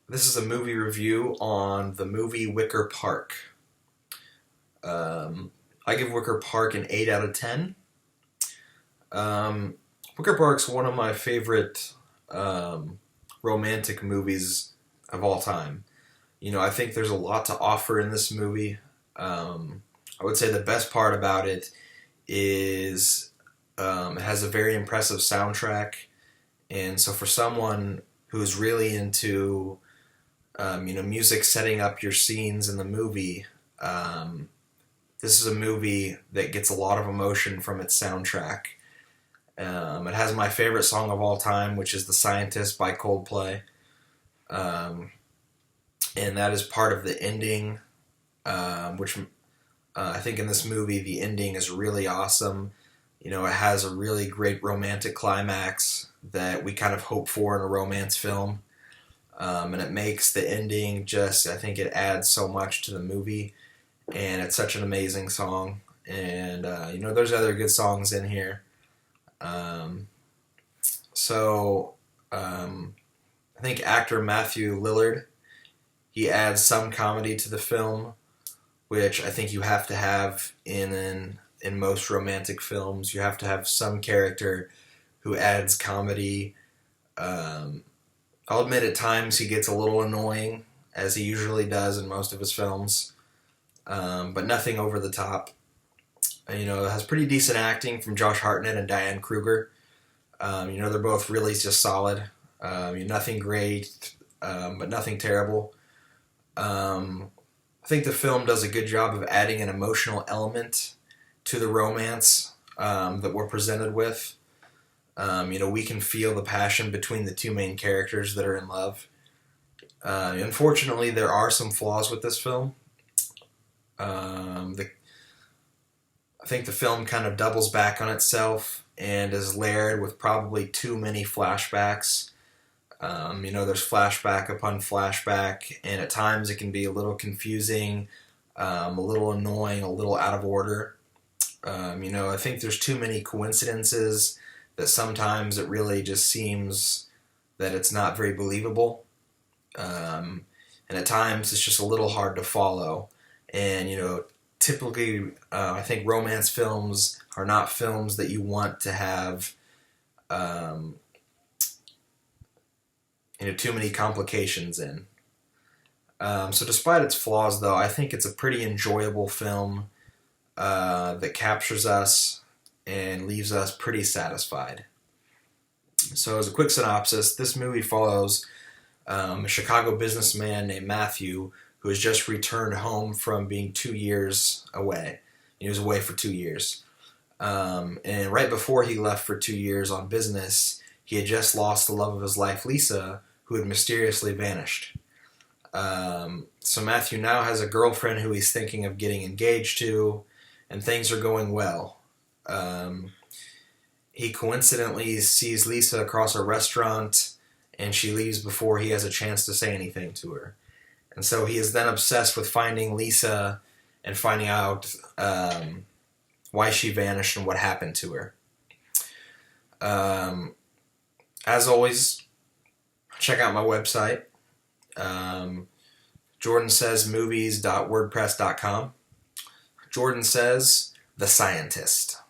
This is a movie review on the movie Wicker Park. I give Wicker Park an 8 out of 10. Um, Wicker Park's one of my favorite romantic movies of all time. I think there's a lot to offer in this movie. I would say the best part about it is it has a very impressive soundtrack. And so for someone who's really into music setting up your scenes in the movie. This is a movie that gets a lot of emotion from its soundtrack. It has my favorite song of all time, which is "The Scientist" by Coldplay, and that is part of the ending. Which I think in this movie the ending is really awesome. It has a really great romantic climax that we kind of hope for in a romance film. And it makes the ending I think it adds so much to the movie, and it's such an amazing song. And, there's other good songs in here. So, I think actor Matthew Lillard, he adds some comedy to the film, which I think you have to have in most romantic films. You have to have some character who adds comedy. I'll admit at times he gets a little annoying, as he usually does in most of his films, but nothing over the top. It has pretty decent acting from Josh Hartnett and Diane Kruger. They're both really just solid. Nothing great, but nothing terrible. I think the film does a good job of adding an emotional element to the romance that we're presented with. We can feel the passion between the two main characters that are in love. Unfortunately, there are some flaws with this film. I think the film kind of doubles back on itself and is layered with probably too many flashbacks. There's flashback upon flashback, and at times it can be a little confusing, a little annoying, a little out of order. I think there's too many coincidences that sometimes it really just seems that it's not very believable. And at times it's just a little hard to follow. And, typically I think romance films are not films that you want to have, too many complications in. So despite its flaws, though, I think it's a pretty enjoyable film that captures us and leaves us pretty satisfied. So as a quick synopsis, this movie follows a Chicago businessman named Matthew who has just returned home from being 2 years away. He was away for 2 years. And right before he left for 2 years on business, he had just lost the love of his life, Lisa, who had mysteriously vanished. So Matthew now has a girlfriend who he's thinking of getting engaged to, and things are going well. He coincidentally sees Lisa across a restaurant, and she leaves before he has a chance to say anything to her. And so he is then obsessed with finding Lisa and finding out why she vanished and what happened to her. As always, check out my website, jordansaysmovies.wordpress.com. Jordan Says, The Scientist.